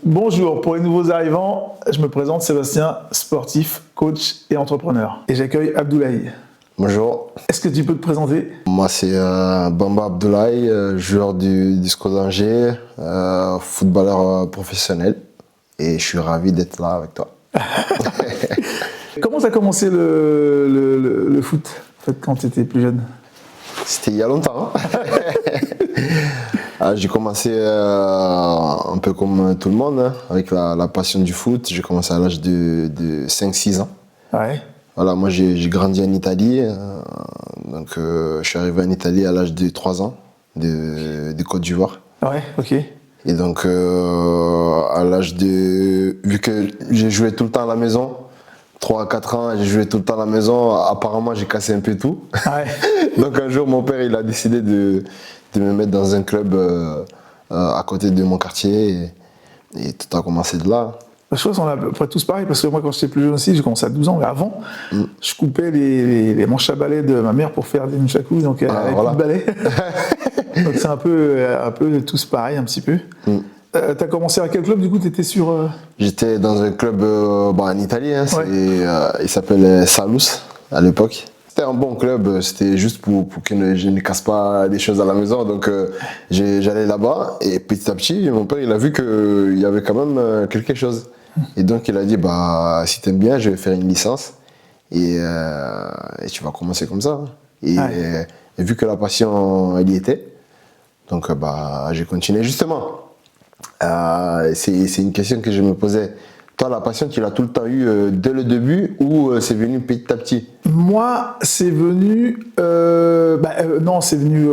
Bonjour, pour les nouveaux arrivants, je me présente Sébastien, sportif, coach et entrepreneur. Et j'accueille Abdoulaye. Bonjour. Est-ce que tu peux te présenter? Moi c'est Bamba Abdoulaye, joueur du SCO d'Angers, footballeur professionnel et je suis ravi d'être là avec toi. Comment ça a commencé le foot en fait, quand tu étais plus jeune? C'était il y a longtemps. J'ai commencé un peu comme tout le monde, hein, avec la passion du foot. J'ai commencé à l'âge de 5-6 ans. Ouais. Voilà, moi j'ai grandi en Italie, donc je suis arrivé en Italie à l'âge de 3 ans, de Côte d'Ivoire. Ouais, ok. Et donc à l'âge de... Vu que j'ai joué tout le temps à la maison, 3 à 4 ans, j'ai joué tout le temps à la maison, apparemment j'ai cassé un peu tout. Ouais. Donc un jour mon père il a décidé de me mettre dans un club à côté de mon quartier et tout a commencé de là. Je pense qu'on a à peu près tous pareil, parce que moi quand j'étais plus jeune aussi, j'ai commencé à 12 ans, mais avant, je coupais les manches à balai de ma mère pour faire des nunchakus, donc elle avait voilà. plus de balai. Donc c'est un peu tous pareil un petit peu. T'as commencé à quel club du coup? T'étais sur... J'étais dans un club en Italie, hein, Ouais. il s'appelait Salus à l'époque. C'était un bon club, c'était juste pour que je ne casse pas des choses à la maison, donc j'allais là-bas et petit à petit mon père il a vu qu'il y avait quand même quelque chose. Et donc il a dit bah si t'aimes bien je vais faire une licence et tu vas commencer comme ça. Et, Ouais. et vu que la passion elle y était, donc j'ai continué justement. C'est une question que je me posais. Toi, la passion, tu l'as tout le temps eu dès le début ou c'est venu petit à petit? Moi, c'est venu... non, c'est venu...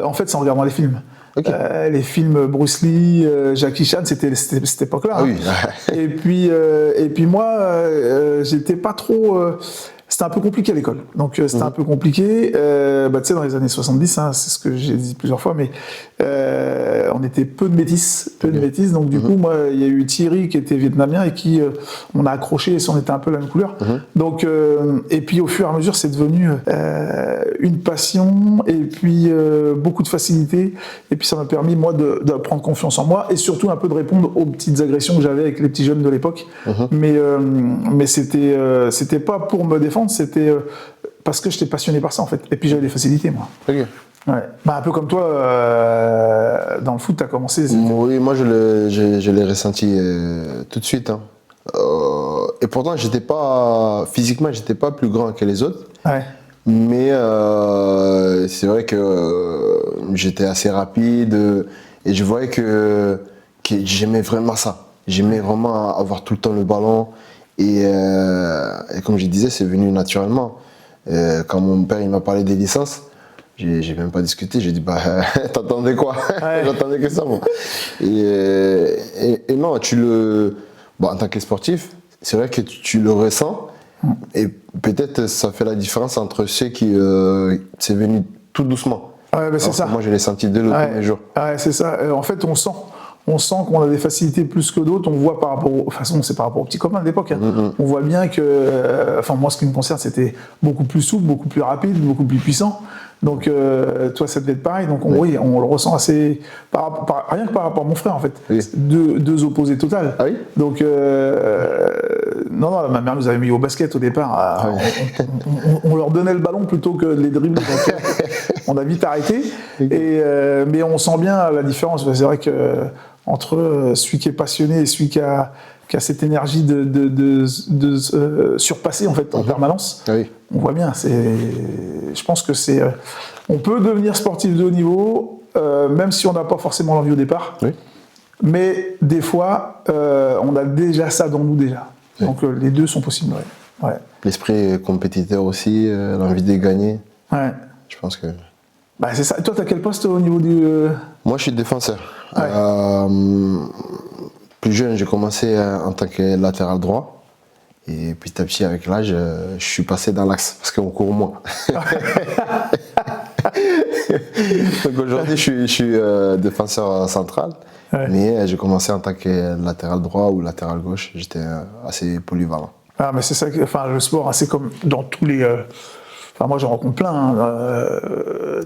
en fait, c'est en regardant les films. Ok. Les films Bruce Lee, Jackie Chan, c'était cette époque-là. Ah oui. Et puis moi, j'étais pas trop... c'était un peu compliqué à l'école. Donc c'était un peu compliqué. Tu sais, dans les années 70, hein, c'est ce que j'ai dit plusieurs fois, mais on était peu de métis. Donc du coup, moi, il y a eu Thierry qui était vietnamien et qui on a accroché et on était un peu la même couleur. Donc, et puis au fur et à mesure, c'est devenu une passion et puis beaucoup de facilité. Et puis ça m'a permis, moi, de prendre confiance en moi et surtout un peu de répondre aux petites agressions que j'avais avec les petits jeunes de l'époque. Mais c'était pas pour me défendre, c'était parce que j'étais passionné par ça en fait. Et puis j'avais des facilités moi. Ok. Ouais. Un peu comme toi, dans le foot, tu as commencé. Oui, moi je l'ai ressenti tout de suite. Hein. Et pourtant, physiquement, j'étais pas plus grand que les autres. Ouais. Mais c'est vrai que j'étais assez rapide et je voyais que j'aimais vraiment ça. J'aimais vraiment avoir tout le temps le ballon. Et comme je disais, c'est venu naturellement. Quand mon père il m'a parlé des licences, j'ai même pas discuté. J'ai dit t'attendais quoi? Ouais. J'attendais que ça moi. Et non, en tant que sportif, c'est vrai que tu le ressens. Et peut-être ça fait la différence entre ceux qui c'est venu tout doucement. Ouais, c'est ça. Moi je l'ai senti dès le premier jour. Ouais, c'est ça. En fait, on sent qu'on a des facilités plus que d'autres. On voit par rapport, de toute façon, c'est par rapport aux petits copains de l'époque. Hein. On voit bien que, moi, ce qui me concerne, c'était beaucoup plus souple, beaucoup plus rapide, beaucoup plus puissant. Donc, toi, ça devait être pareil. Donc, oui, on le ressent assez, rien que par rapport à mon frère, en fait. Oui. Deux opposés totales. Ah oui? Donc, non, ma mère nous avait mis au basket au départ. On leur donnait le ballon plutôt que de les dribbler. Donc, on a vite arrêté. Mais on sent bien la différence. C'est vrai que entre celui qui est passionné et celui qui a cette énergie de surpasser en fait en permanence, Oui. on voit bien. Je pense que on peut devenir sportif de haut niveau, même si on n'a pas forcément l'envie au départ. Oui. Mais des fois, on a déjà ça dans nous déjà. Oui. Donc les deux sont possibles. Ouais. L'esprit compétiteur aussi, l'envie de gagner. Ouais. Je pense que... c'est ça. Et toi, tu as quel poste au niveau du... Moi, je suis défenseur. Ouais. Plus jeune, j'ai commencé en tant que latéral droit. Et petit à petit, avec l'âge, je suis passé dans l'axe parce qu'on court moins. Donc aujourd'hui, je suis défenseur central. Ouais. Mais j'ai commencé en tant que latéral droit ou latéral gauche. J'étais assez polyvalent. Mais c'est ça, le sport, c'est comme dans tous les Enfin, moi, j'en rencontre plein. Hein.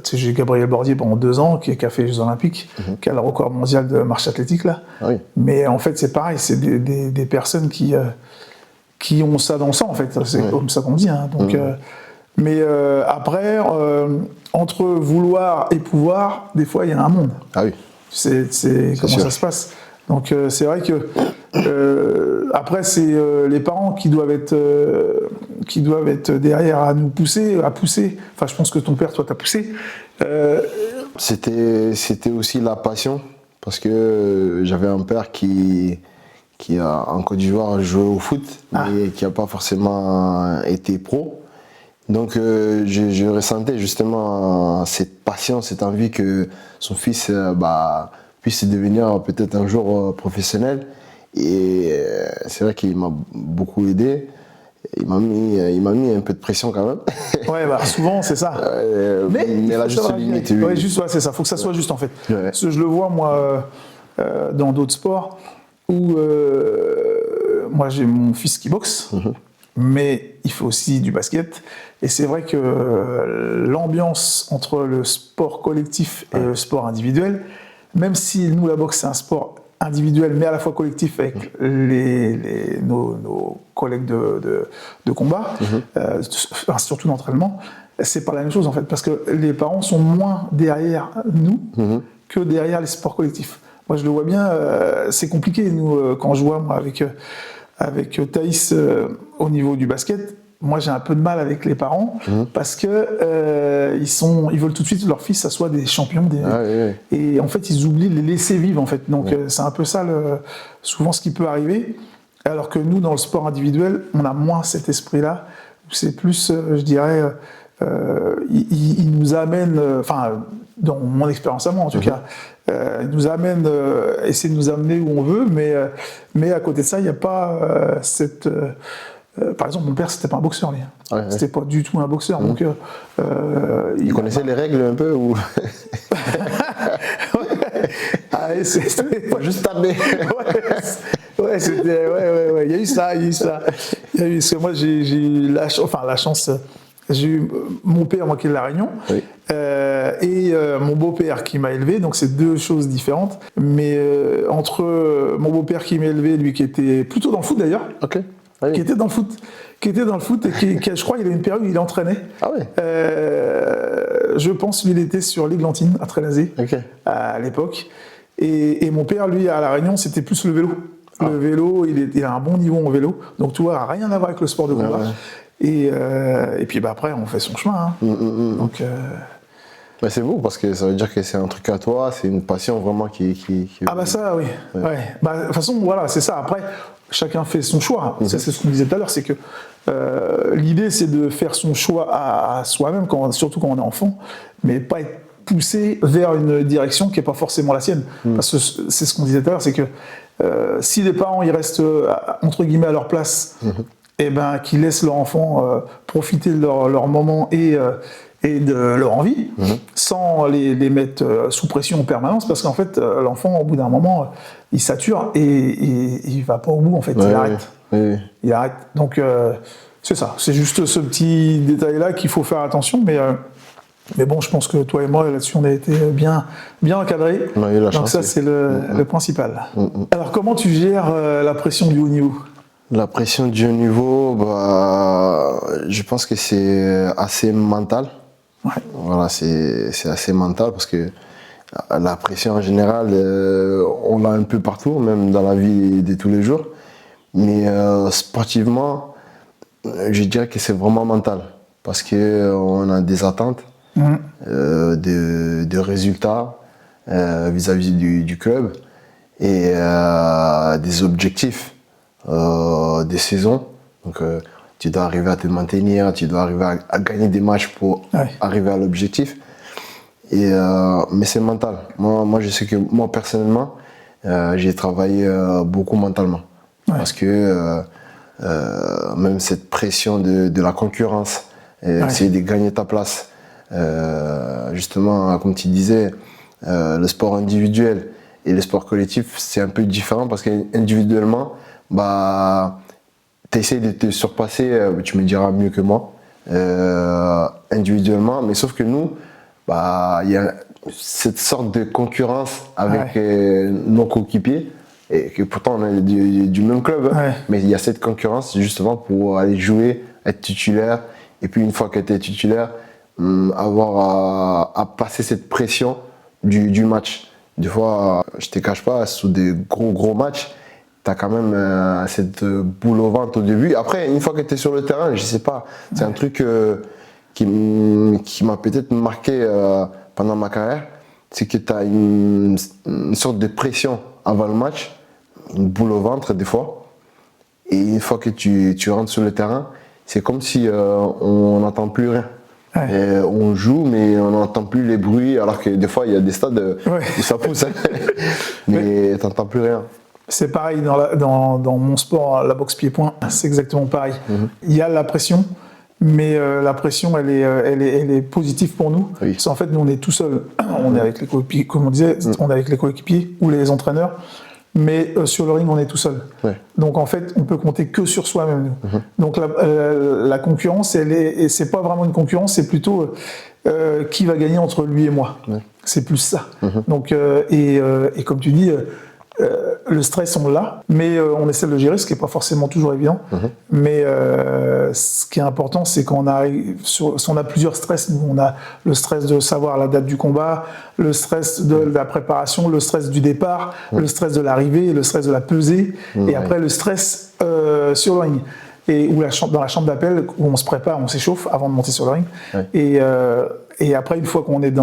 Tu sais, j'ai Gabriel Bordier pendant 2 ans, qui a fait les Jeux Olympiques, qui a le record mondial de marche athlétique, là. Ah oui. Mais en fait, c'est pareil, c'est des personnes qui ont ça dans le sang, en fait. C'est comme ça qu'on dit. Hein. Donc, mais après, entre vouloir et pouvoir, des fois, il y a un monde. Ah oui. C'est comment sûr. ça se passe. Donc, c'est vrai que après, c'est les parents qui doivent être derrière à nous pousser, à pousser. Enfin, je pense que ton père, toi, t'a poussé. C'était aussi la passion, parce que j'avais un père qui a, en Côte d'Ivoire, joué au foot, mais qui n'a pas forcément été pro. Donc je ressentais justement cette passion, cette envie que son fils puisse devenir peut-être un jour professionnel. Et c'est vrai qu'il m'a beaucoup aidé. Il m'a mis un peu de pression quand même. Ouais, bah, souvent, c'est ça. Mais la juste limite, oui. Ouais, juste, ouais, c'est ça. Il faut que ça soit juste, en fait. Ouais. Parce que je le vois, moi, dans d'autres sports, où moi, j'ai mon fils qui boxe, mais il fait aussi du basket. Et c'est vrai que l'ambiance entre le sport collectif et le sport individuel, même si nous, la boxe, c'est un sport individuel, mais à la fois collectif avec nos collègues de combat, surtout d'entraînement, c'est pas la même chose en fait, parce que les parents sont moins derrière nous que derrière les sports collectifs. Moi, je le vois bien, c'est compliqué, nous, quand je vois, moi, avec Thaïs, au niveau du basket, moi, j'ai un peu de mal avec les parents parce que ils veulent tout de suite que leur fils, ça soit des champions. Et en fait, ils oublient de les laisser vivre, en fait. Donc, c'est un peu ça, souvent, ce qui peut arriver. Alors que nous, dans le sport individuel, on a moins cet esprit-là. C'est plus, je dirais, ils nous amènent, enfin, dans mon expérience à moi, en tout cas, ils nous amènent, essaient de nous amener où on veut, mais à côté de ça, il n'y a pas cette... par exemple, mon père, c'était pas un boxeur, lui. C'était pas du tout un boxeur. Donc, il connaissait les règles un peu ou... C'était juste taper. Ouais, c'était... Ouais. Il y a eu ça. Parce que moi, j'ai eu la chance... J'ai eu mon père, moi, qui est de La Réunion, et mon beau-père qui m'a élevé, donc c'est 2 choses différentes. Mais entre mon beau-père qui m'a élevé, lui qui était plutôt dans le foot d'ailleurs, qui était dans le foot et qui je crois, il a une période où il entraînait. Ah ouais. Je pense qu'il était sur l'Églantine à Trélazé à l'époque. Et mon père, lui, à La Réunion, c'était plus le vélo. Le vélo, il a un bon niveau en vélo, donc tu vois, rien à voir avec le sport de combat. Et puis après, on fait son chemin. Donc, mais c'est beau parce que ça veut dire que c'est un truc à toi, c'est une passion vraiment qui... Ah bah ça, oui. Ouais. Bah, de toute façon, voilà, c'est ça. Après, chacun fait son choix. Ça, c'est ce qu'on disait tout à l'heure, c'est que l'idée, c'est de faire son choix à soi-même, surtout quand on est enfant, mais pas être poussé vers une direction qui n'est pas forcément la sienne. Parce que c'est ce qu'on disait tout à l'heure, c'est que si les parents ils restent entre guillemets à leur place, et ben qu'ils laissent leur enfant profiter de leur moment et de leur envie, sans les mettre sous pression en permanence, parce qu'en fait l'enfant au bout d'un moment il sature et il va pas au bout en fait, il arrête. Il arrête. Donc c'est ça, c'est juste ce petit détail là qu'il faut faire attention, mais bon, je pense que toi et moi, là-dessus, on a été bien encadrés. Donc ça, c'est le principal. Alors, comment tu gères la pression du haut niveau ? La pression du haut niveau, je pense que c'est assez mental. Voilà, c'est assez mental parce que la pression en général, on l'a un peu partout, même dans la vie de tous les jours. Mais sportivement, je dirais que c'est vraiment mental parce qu'on a des attentes. De résultats vis-à-vis du club et des objectifs des saisons. Donc tu dois arriver à te maintenir, tu dois arriver à gagner des matchs pour arriver à l'objectif. Mais c'est mental. Moi, je sais que moi personnellement, j'ai travaillé beaucoup mentalement. Parce que même cette pression de la concurrence, essayer de gagner ta place, justement, comme tu disais, le sport individuel et le sport collectif, c'est un peu différent parce qu'individuellement, tu essaies de te surpasser, tu me diras mieux que moi, individuellement, mais sauf que nous, bah, il y a cette sorte de concurrence avec nos coéquipiers, et que pourtant on est du même club, mais il y a cette concurrence justement pour aller jouer, être titulaire, et puis une fois que tu es titulaire, avoir à passer cette pression du match. Des fois, je te cache pas, sous des gros matchs, tu as quand même cette boule au ventre au début. Après, une fois que tu es sur le terrain, je sais pas, c'est un truc qui m'a peut-être marqué pendant ma carrière, c'est que tu as une sorte de pression avant le match, une boule au ventre des fois, et une fois que tu rentres sur le terrain, c'est comme si on n'entend plus rien. Et on joue, mais on n'entend plus les bruits, alors que des fois il y a des stades où ça pousse, mais tu n'entends plus rien. C'est pareil dans mon sport, la boxe pied-point, c'est exactement pareil. Il y a la pression, mais la pression elle est positive pour nous. Parce qu'en fait, nous on est tout seul, on est avec les coéquipiers, comme on disait, on est avec les coéquipiers ou les entraîneurs. Mais sur le ring, on est tout seul. Donc en fait, on peut compter que sur soi-même. Donc la concurrence, c'est pas vraiment une concurrence, c'est plutôt qui va gagner entre lui et moi. C'est plus ça. Donc et comme tu dis, le stress on l'a, mais on essaie de le gérer, ce qui n'est pas forcément toujours évident. Mais ce qui est important, c'est qu'on arrive si on a plusieurs stress. Nous, on a le stress de savoir la date du combat, le stress de la préparation, le stress du départ, le stress de l'arrivée, le stress de la pesée, et après le stress sur le ring. Ou dans la chambre d'appel où on se prépare, on s'échauffe avant de monter sur le ring. Et après, une fois qu'on est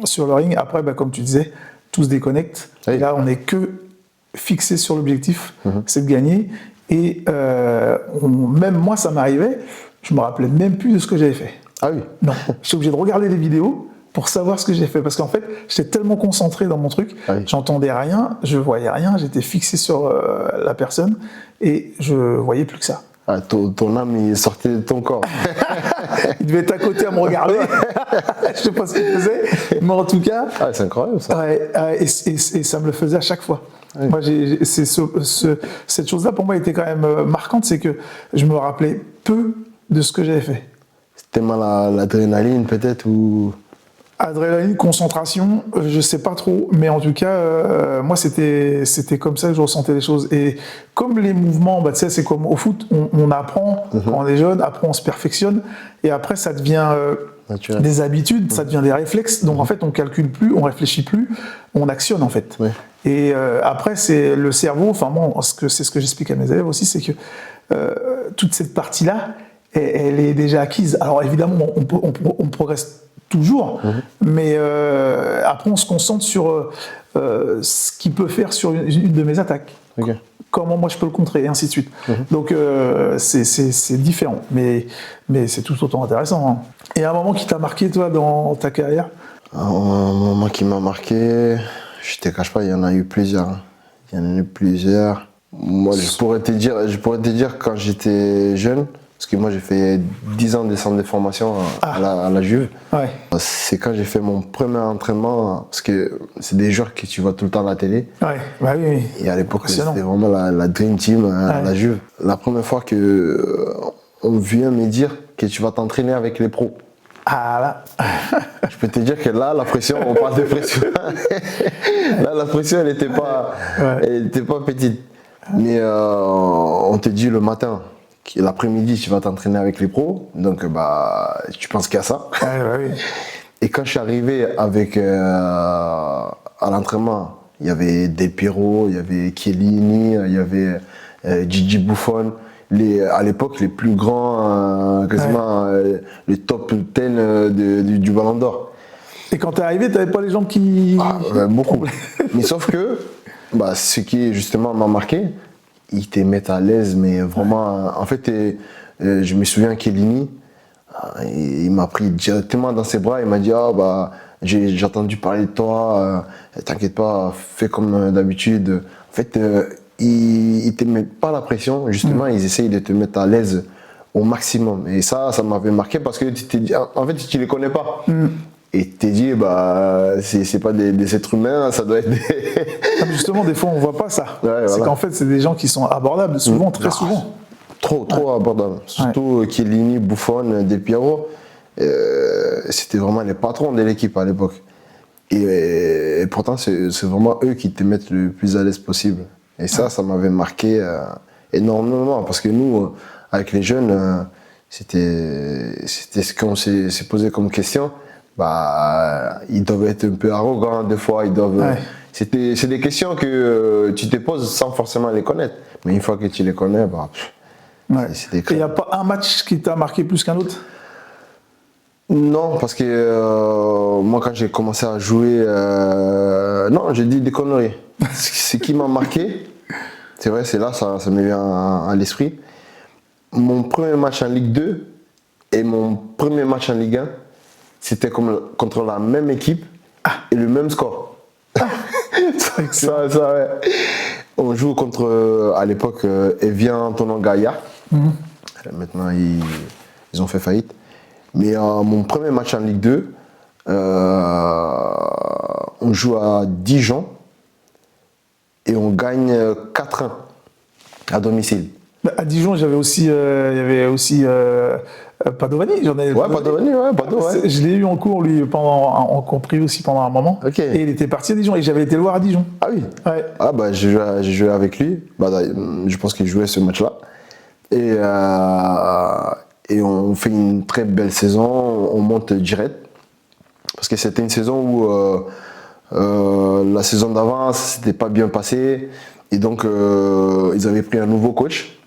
sur le ring, après, comme tu disais, tout se déconnecte. Et là, on n'est que fixé sur l'objectif, c'est de gagner. Et même moi, ça m'arrivait, je me rappelais même plus de ce que j'avais fait. Ah oui. Non, j'étais obligé de regarder les vidéos pour savoir ce que j'ai fait. Parce qu'en fait, j'étais tellement concentré dans mon truc, j'entendais rien, je voyais rien, j'étais fixé sur la personne et je voyais plus que ça. Ah, ton âme, il sortait de ton corps. Il devait être à côté à me regarder. Je sais pas ce qu'il faisait, mais en tout cas. Ah, c'est incroyable ça. Et ça me le faisait à chaque fois. Moi, cette chose-là, pour moi, était quand même marquante, c'est que je me rappelais peu de ce que j'avais fait. C'était mal l'adrénaline, peut-être, ou. Adrénaline, concentration, je sais pas trop, mais en tout cas, moi c'était comme ça que je ressentais les choses. Et comme les mouvements, tu sais, c'est comme au foot, on apprend quand on est jeune, après on se perfectionne, et après ça devient des habitudes, ça devient des réflexes. Donc en fait, on calcule plus, on réfléchit plus, on actionne en fait. Et après, c'est le cerveau. Enfin moi, c'est ce que j'explique à mes élèves aussi, c'est que toute cette partie-là, elle est déjà acquise. Alors évidemment, on progresse toujours, mais après on se concentre sur ce qu'il peut faire sur une de mes attaques. Comment moi je peux le contrer, et ainsi de suite. Donc c'est différent, mais c'est tout autant intéressant. Et un moment qui t'a marqué, toi, dans ta carrière? Un moment qui m'a marqué, je te cache pas, il y en a eu plusieurs. Moi, je pourrais te dire quand j'étais jeune, parce que moi j'ai fait 10 ans de centre de formation à la Juve. C'est quand j'ai fait mon premier entraînement, parce que c'est des joueurs que tu vois tout le temps à la télé. Oui. Et à l'époque, c'était vraiment la Dream Team à la Juve. La première fois qu'on vient me dire que tu vas t'entraîner avec les pros. Je peux te dire que là, la pression, on parle de pression. Là, la pression, elle n'était pas petite. Mais on te dit le matin, l'après-midi, tu vas t'entraîner avec les pros, donc tu penses qu'à ça. Et quand je suis arrivé à l'entraînement, il y avait Del Piero, il y avait Chiellini, il y avait Gigi Buffon, à l'époque les plus grands, quasiment le top 10 du Ballon d'Or. Et quand t'es arrivé, t'avais pas les jambes qui... Beaucoup. Mais sauf que, ce qui justement m'a marqué, ils te mettent à l'aise, mais vraiment, en fait, je me souviens Chiellini, il m'a pris directement dans ses bras, il m'a dit j'ai entendu parler de toi, t'inquiète pas, fais comme d'habitude. En fait, ils te mettent pas la pression, justement, ils essayent de te mettre à l'aise au maximum. Et ça m'avait marqué parce que tu t'es dit, en fait, tu les connais pas. Et tu t'es dit, c'est pas des êtres humains, ça doit être des... Justement, des fois, on voit pas ça. C'est qu'en fait, c'est des gens qui sont abordables, souvent, très souvent. Trop abordable. Surtout Chiellini, Buffon, Del Piero. c'était vraiment les patrons de l'équipe à l'époque. Et pourtant, c'est vraiment eux qui te mettent le plus à l'aise possible. Et ça m'avait marqué énormément. Parce que nous, avec les jeunes, c'était ce qu'on s'est posé comme question. Bah, ils doivent être un peu arrogants des fois. Ils doivent. Ouais. C'est des questions que tu te poses sans forcément les connaître. Mais une fois que tu les connais, bah, Ouais. c'est des Et il n'y a pas un match qui t'a marqué plus qu'un autre? Non, parce que moi, quand j'ai commencé à jouer, non, j'ai dit des conneries. Ce qui m'a marqué, c'est vrai, c'est là, ça me vient à l'esprit. Mon premier match en Ligue 2 et mon premier match en Ligue 1, c'était contre la même équipe et le même score. Ça, ouais. On joue contre, à l'époque, Evian Tonon Gaïa. Maintenant, ils ont fait faillite. Mais mon premier match en Ligue 2, on joue à Dijon et on gagne 4-1 à domicile. Bah, à Dijon, il y avait aussi Padovani. Padovani, Pado, ouais. Je l'ai eu en cours, lui, en compris aussi pendant un moment. Okay. Et il était parti à Dijon. Et j'avais été le voir à Dijon. Ah oui. Ouais. Ah bah j'ai joué avec lui. Bah, je pense qu'il jouait ce match-là. Et on fait une très belle saison. On monte direct. Parce que c'était une saison où la saison d'avant, ça s'était pas bien passé. Et donc, ils avaient pris un nouveau coach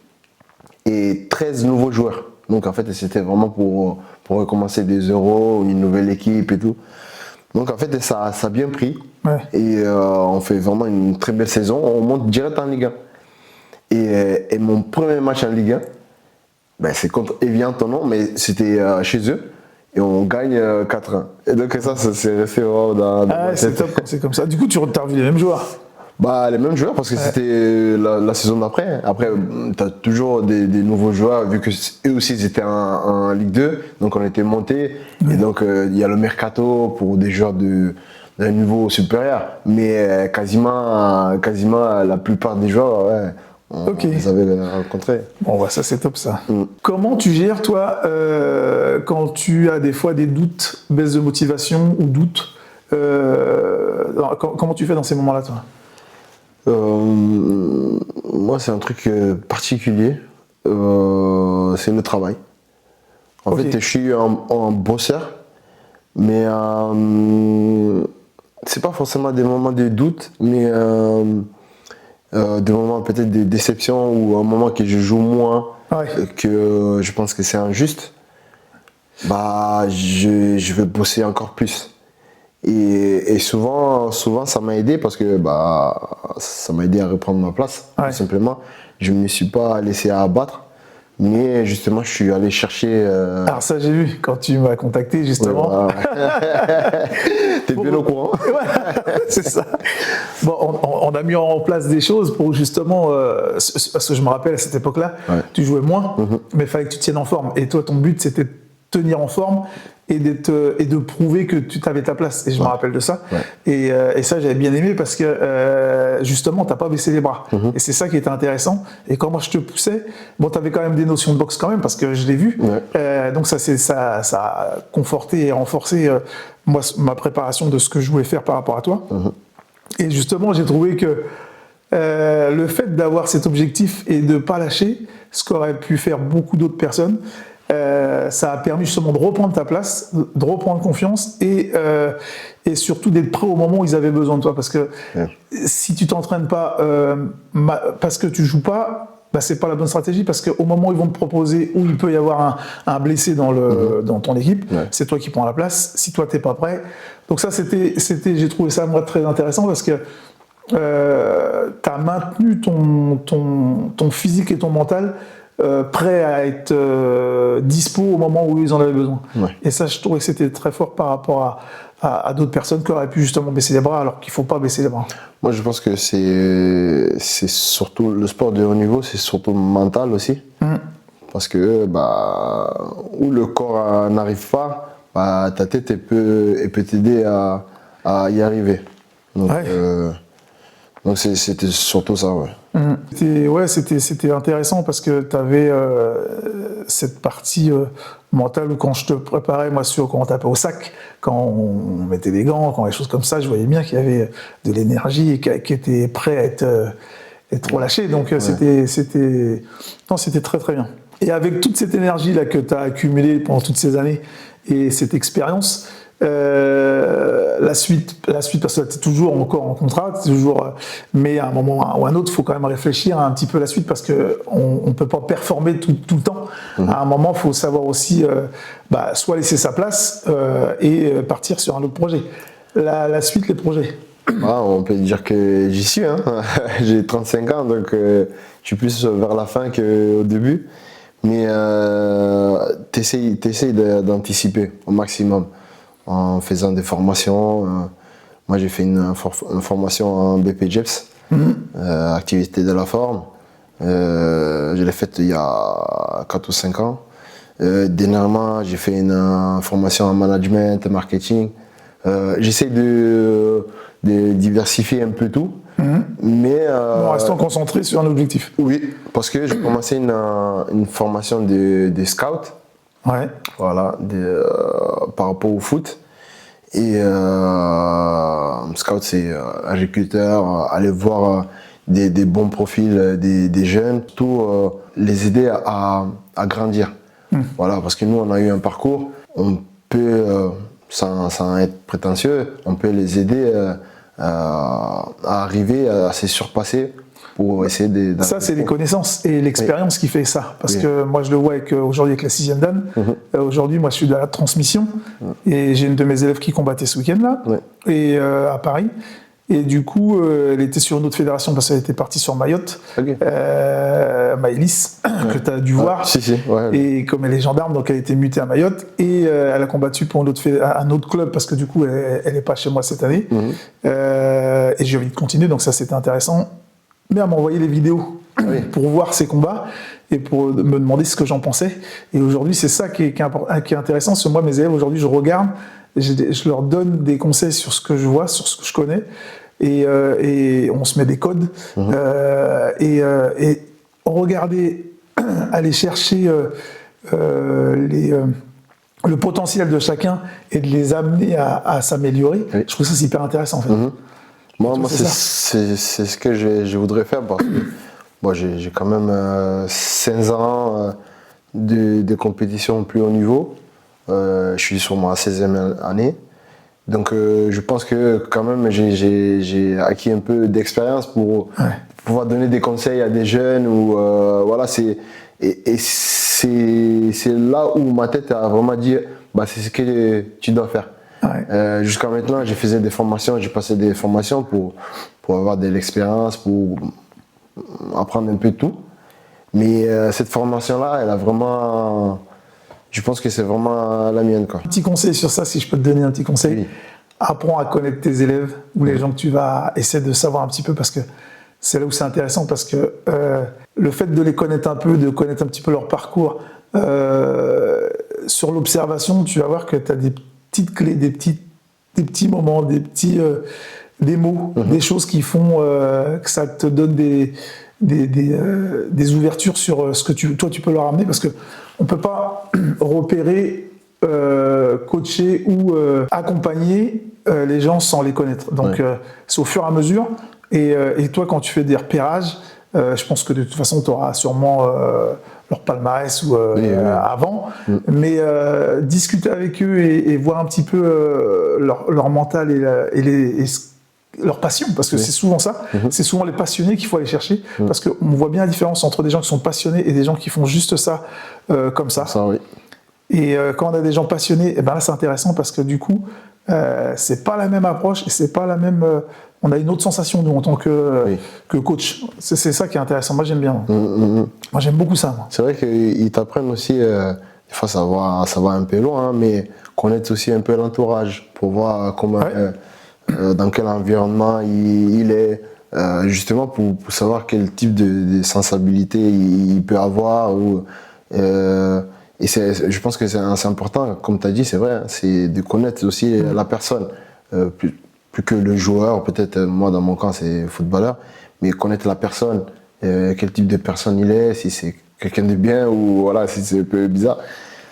et 13 nouveaux joueurs. Donc, en fait, c'était vraiment pour recommencer des euros, une nouvelle équipe et tout. Donc, en fait, ça a bien pris. Ouais. Et on fait vraiment une très belle saison. On monte direct en Ligue 1. Et mon premier match en Ligue 1, ben, c'est contre Evian Tonon, mais c'était chez eux. Et on gagne 4-1. Et donc, ça c'est resté vraiment dans ma tête. C'est top, c'est comme ça. Du coup, tu as revu les mêmes joueurs? Bah, les mêmes joueurs, parce que c'était la saison d'après. Après, tu as toujours des nouveaux joueurs, vu que eux aussi ils étaient en Ligue 2, donc on était montés. Et donc, il y a le mercato pour des joueurs d'un niveau supérieur. Mais quasiment la plupart des joueurs, ouais, on les avait rencontrés. Bon, bah, ça c'est top ça. Comment tu gères, toi, quand tu as des fois des doutes, baisse de motivation ou doutes comment tu fais dans ces moments-là, toi? Moi, c'est un truc particulier. C'est le travail. En fait, je suis un bosseur, mais c'est pas forcément des moments de doute, mais des moments peut-être de déception ou un moment que je joue moins, que je pense que c'est injuste. Bah, je vais bosser encore plus. Et souvent, ça m'a aidé parce que ça m'a aidé à reprendre ma place, tout simplement. Je ne me suis pas laissé abattre, mais justement, je suis allé chercher. Alors, ça, j'ai vu quand tu m'as contacté, justement. T'es bien au courant. C'est ça. Bon, on a mis en place des choses pour justement. Parce que je me rappelle à cette époque-là, tu jouais moins, mais il fallait que tu tiennes en forme. Et toi, ton but, c'était de tenir en forme et de prouver que tu avais ta place. Et je me rappelle de ça. Et ça, j'avais bien aimé parce que justement, tu n'as pas baissé les bras. Et c'est ça qui était intéressant. Et quand moi, je te poussais, bon, tu avais quand même des notions de boxe quand même parce que je l'ai vu. Donc ça a conforté et renforcé moi, ma préparation de ce que je voulais faire par rapport à toi. Et justement, j'ai trouvé que le fait d'avoir cet objectif et de ne pas lâcher, ce qu'auraient pu faire beaucoup d'autres personnes, ça a permis justement de reprendre ta place, de reprendre confiance et surtout d'être prêt au moment où ils avaient besoin de toi. Parce que si tu t'entraînes pas parce que tu joues pas, bah, c'est pas la bonne stratégie parce qu'au moment où ils vont te proposer où il peut y avoir un blessé dans ton équipe, c'est toi qui prends la place. Si toi t'es pas prêt, donc ça j'ai trouvé ça moi très intéressant parce que tu as maintenu ton physique et ton mental prêt à être dispo au moment où ils en avaient besoin. Et ça, je trouvais que c'était très fort par rapport à d'autres personnes qui auraient pu justement baisser les bras alors qu'il ne faut pas baisser les bras. Moi, je pense que c'est surtout le sport de haut niveau, c'est surtout mental aussi. Parce que où le corps n'arrive pas, ta tête elle peut t'aider à y arriver. Donc c'était surtout ça, C'était intéressant parce que tu avais cette partie mentale où quand je te préparais, moi, quand on tapait au sac, quand on mettait des gants, quand les choses comme ça, je voyais bien qu'il y avait de l'énergie et qui était prêt à être relâché. Donc c'était très très bien. Et avec toute cette énergie-là que tu as accumulée pendant toutes ces années et cette expérience, la suite, parce que tu es toujours encore en contrat, mais à un moment ou à un autre, il faut quand même réfléchir un petit peu à la suite parce qu'on ne peut pas performer tout le temps. À un moment, il faut savoir aussi soit laisser sa place et partir sur un autre projet. La suite, les projets. On peut dire que j'y suis. Hein. J'ai 35 ans, donc je suis plus vers la fin qu'au début. Mais t'essayes d'anticiper au maximum en faisant des formations. Moi, j'ai fait une formation en BPJEPS, activité de la forme. Je l'ai faite il y a 4 ou 5 ans. Dernièrement, j'ai fait une formation en management, marketing. J'essaie de diversifier un peu tout. Mais en restant concentré sur un objectif. Oui, parce que j'ai commencé une formation de scout. Ouais. Voilà, par rapport au foot. Et scout, c'est agriculteur, aller voir des bons profils, des jeunes, tout les aider à grandir. Voilà, parce que nous, on a eu un parcours, on peut, sans être prétentieux, on peut les aider à arriver à se surpasser pour essayer de... Ça, c'est les connaissances et l'expérience qui fait ça. Parce que moi, je le vois aujourd'hui avec la 6e Dan. Aujourd'hui, moi, je suis de la transmission et j'ai une de mes élèves qui combattait ce week-end-là et à Paris. Et du coup, elle était sur une autre fédération parce qu'elle était partie sur Mayotte, Maëlys, que tu as dû voir. Et comme elle est gendarme, donc elle a été mutée à Mayotte et elle a combattu pour un autre club parce que du coup, elle n'est pas chez moi cette année. Et j'ai envie de continuer, donc ça, c'était intéressant. Mais elle m'a envoyé les vidéos pour voir ses combats et pour me demander ce que j'en pensais. Et aujourd'hui, c'est ça qui est intéressant. Parce que moi, mes élèves, aujourd'hui, je regarde, je leur donne des conseils sur ce que je vois, sur ce que je connais. Et on se met des codes. Et regarder, aller chercher le potentiel de chacun et de les amener à s'améliorer. Je trouve ça super intéressant, en fait. Moi c'est ce que je voudrais faire parce que moi, j'ai quand même 16 ans de compétition au plus haut niveau. Je suis sur ma 16e année. Donc je pense que quand même j'ai acquis un peu d'expérience pour pouvoir donner des conseils à des jeunes. Voilà, c'est là où ma tête a vraiment dit c'est ce que tu dois faire. Jusqu'à maintenant, j'ai passé des formations pour avoir de l'expérience, pour apprendre un peu de tout. Mais cette formation-là, elle a vraiment... Je pense que c'est vraiment la mienne, quoi. Un petit conseil sur ça, si je peux te donner un petit conseil. Apprends à connaître tes élèves ou les gens que tu vas essayer de savoir un petit peu parce que c'est là où c'est intéressant parce que le fait de les connaître un peu, de connaître un petit peu leur parcours, sur l'observation, tu vas voir que tu as des petites clés, des petits moments, des mots, des choses qui font que ça te donne des ouvertures sur ce que toi tu peux leur amener parce que on peut pas repérer, coacher ou accompagner les gens sans les connaître. Donc c'est au fur et à mesure. Et toi, quand tu fais des repérages, je pense que de toute façon, tu auras sûrement leur palmarès avant. Mais discuter avec eux et voir un petit peu leur mental et leur passion, parce que c'est souvent ça, c'est souvent les passionnés qu'il faut aller chercher, parce qu'on voit bien la différence entre des gens qui sont passionnés et des gens qui font juste ça comme ça. Et quand on a des gens passionnés, là c'est intéressant parce que du coup, c'est pas la même approche et c'est pas la même... on a une autre sensation nous en tant que coach. C'est ça qui est intéressant. Moi j'aime bien. Moi j'aime beaucoup ça. C'est vrai qu'ils t'apprennent aussi, des fois ça va un peu loin, mais connaître aussi un peu l'entourage pour voir comment... dans quel environnement il est, justement pour savoir quel type de sensibilité il peut avoir. Et je pense que c'est important, comme tu as dit, c'est vrai, c'est de connaître aussi la personne, plus que le joueur, peut-être moi dans mon cas c'est footballeur, mais connaître la personne, quel type de personne il est, si c'est quelqu'un de bien ou voilà, si c'est un peu bizarre.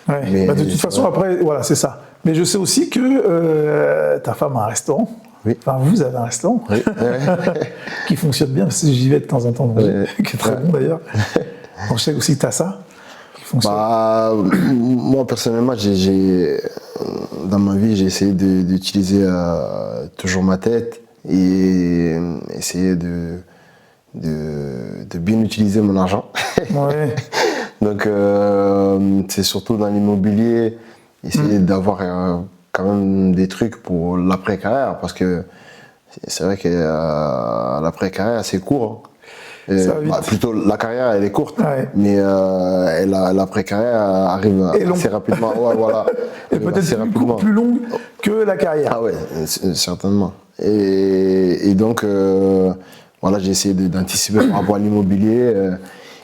Ouais. Mais De toute façon, après, voilà, c'est ça. Mais je sais aussi que ta femme a un restaurant. Oui. Enfin, vous avez un restaurant Oui. qui fonctionne bien, parce que j'y vais de temps en temps, Ouais. qui est très bon d'ailleurs. Donc, je sais aussi que tu as ça qui fonctionne. Moi, personnellement, dans ma vie, j'ai essayé d'utiliser toujours ma tête et essayer de bien utiliser mon argent. Ouais. Donc, c'est surtout dans l'immobilier, essayer d'avoir quand même des trucs pour l'après-carrière, parce que c'est vrai que l'après-carrière, c'est court. Hein. Plutôt, la carrière, elle est courte, Ouais. mais l'après-carrière arrive assez rapidement. Ouais, voilà. Et peut-être plus longue que la carrière. Ah ouais, certainement. Et donc, voilà, j'ai essayé d'anticiper par rapport à l'immobilier.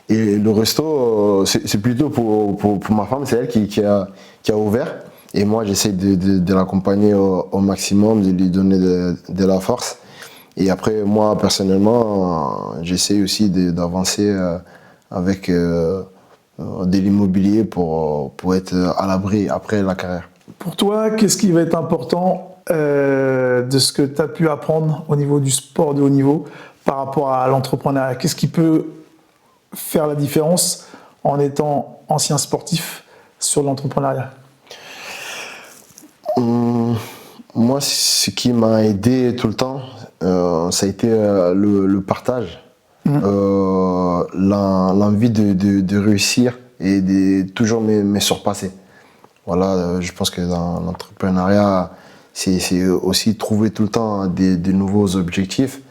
Et le resto, c'est plutôt pour ma femme, c'est elle qui a ouvert. Et moi, j'essaie de l'accompagner au maximum, de lui donner de la force. Et après, moi, personnellement, j'essaie aussi d'avancer avec de l'immobilier pour être à l'abri après la carrière. Pour toi, qu'est-ce qui va être important de ce que tu as pu apprendre au niveau du sport de haut niveau par rapport à l'entrepreneuriat? Qu'est-ce qui peut faire la différence en étant ancien sportif sur l'entrepreneuriat? Moi, ce qui m'a aidé tout le temps, ça a été le partage, l'envie de réussir et de toujours me surpasser. Voilà, je pense que dans l'entrepreneuriat, c'est aussi trouver tout le temps des nouveaux objectifs.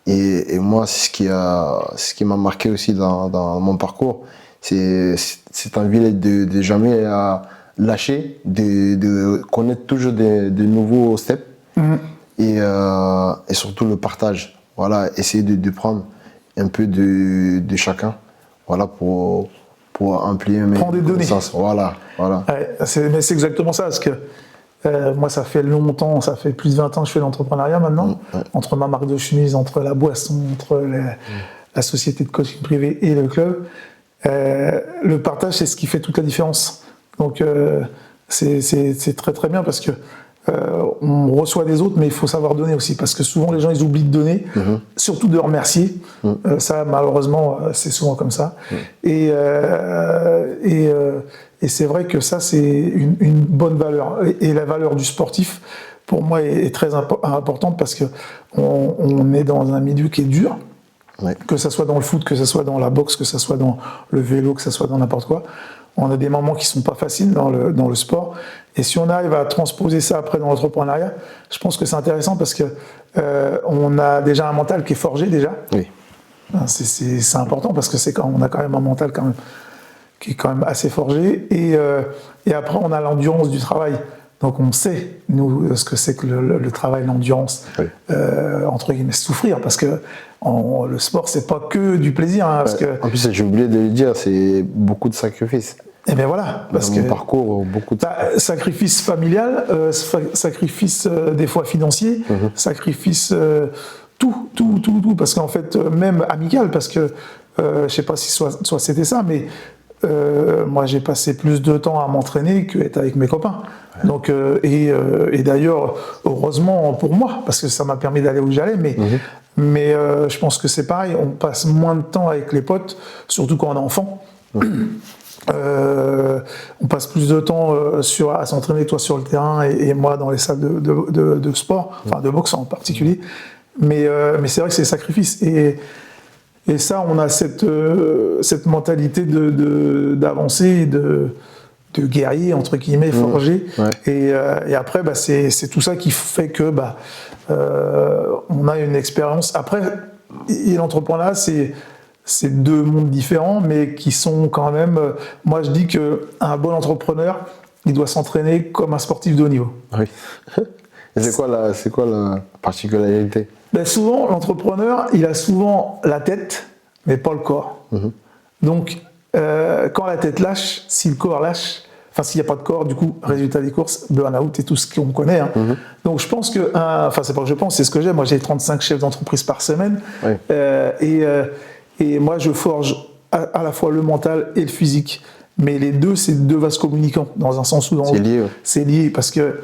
Et moi, ce qui m'a marqué aussi dans mon parcours, c'est cette envie de jamais lâcher, de connaître toujours de nouveaux steps et surtout le partage. Voilà, essayer de prendre un peu de chacun, voilà, pour amplier mes connaissances. Voilà. Ouais, mais c'est exactement ça, parce que moi, ça fait longtemps, ça fait plus de 20 ans que je fais l'entrepreneuriat maintenant, entre ma marque de chemise, entre la boisson, entre la société de coaching privé et le club. Le partage, c'est ce qui fait toute la différence. Donc, c'est très très bien parce que on reçoit des autres, mais il faut savoir donner aussi, parce que souvent les gens ils oublient de donner, surtout de remercier. Ça, malheureusement, c'est souvent comme ça. Et c'est vrai que ça, c'est une bonne valeur. Et la valeur du sportif, pour moi, est très importante parce que on est dans un milieu qui est dur. Ouais. Que ce soit dans le foot, que ce soit dans la boxe, que ce soit dans le vélo, que ce soit dans n'importe quoi. On a des moments qui sont pas faciles dans le sport. Et si on arrive à transposer ça après dans l'entrepreneuriat, je pense que c'est intéressant parce que on a déjà un mental qui est forgé déjà. Oui. C'est important parce que on a quand même un mental qui est quand même assez forgé. Et après, on a l'endurance du travail. Donc on sait, nous, ce que c'est que le travail, l'endurance, oui. Entre guillemets, souffrir, parce que le sport, c'est pas que du plaisir. Hein, parce que, en plus, j'ai oublié de le dire, c'est beaucoup de sacrifices. Et bien voilà. Parce que mon parcours, beaucoup de sacrifice familial, sacrifice des fois financier, sacrifice tout, parce qu'en fait, même amical, parce que je sais pas si soit c'était ça, mais moi j'ai passé plus de temps à m'entraîner qu'être avec mes copains. Ouais. Donc, et d'ailleurs, heureusement pour moi, parce que ça m'a permis d'aller où j'allais, mais je pense que c'est pareil, on passe moins de temps avec les potes, surtout quand on est enfant. On passe plus de temps à s'entraîner, toi sur le terrain et moi dans les salles de sport, enfin de boxe en particulier. Mais c'est vrai que c'est sacrifice. Et ça, on a cette mentalité d'avancer et de guerrier, entre guillemets, forgé. Ouais. Et après, c'est tout ça qui fait que on a une expérience. Après, l'entrepreneuriat, c'est deux mondes différents, mais qui sont quand même... moi, je dis qu'un bon entrepreneur, il doit s'entraîner comme un sportif de haut niveau. Oui. Et c'est quoi la particularité ? Souvent, l'entrepreneur, il a souvent la tête, mais pas le corps. Donc, quand la tête lâche, si le corps lâche, enfin, s'il n'y a pas de corps, du coup, résultat des courses, burn-out et tout ce qu'on connaît. Hein. Donc, je pense enfin, c'est pas que je pense, c'est ce que j'ai. Moi, j'ai 35 chefs d'entreprise par semaine. Oui. Et moi, je forge à la fois le mental et le physique. Mais les deux, c'est deux vases communicants, dans un sens ou dans l'autre. C'est lié, ouais. C'est lié, parce que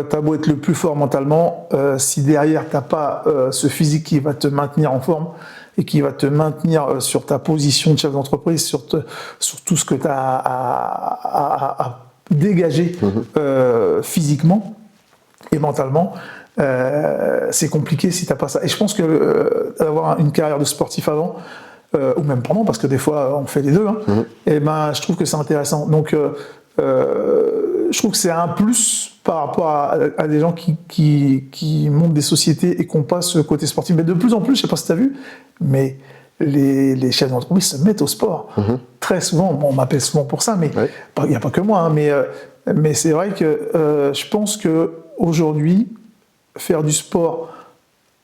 t'as beau être le plus fort mentalement, si derrière, t'as pas ce physique qui va te maintenir en forme et qui va te maintenir sur ta position de chef d'entreprise, sur tout ce que tu as à dégager physiquement et mentalement, c'est compliqué si tu n'as pas ça. Et je pense que d'avoir une carrière de sportif avant, ou même pendant, parce que des fois on fait les deux, et ben, je trouve que c'est intéressant. Donc je trouve que c'est un plus par rapport à des gens qui montent des sociétés et qui n'ont pas ce côté sportif. Mais de plus en plus, je ne sais pas si tu as vu, mais les chefs d'entreprise se mettent au sport. Très souvent, bon, on m'appelle souvent pour ça, mais il n'y a pas que moi. Mais c'est vrai que je pense qu'aujourd'hui, faire du sport,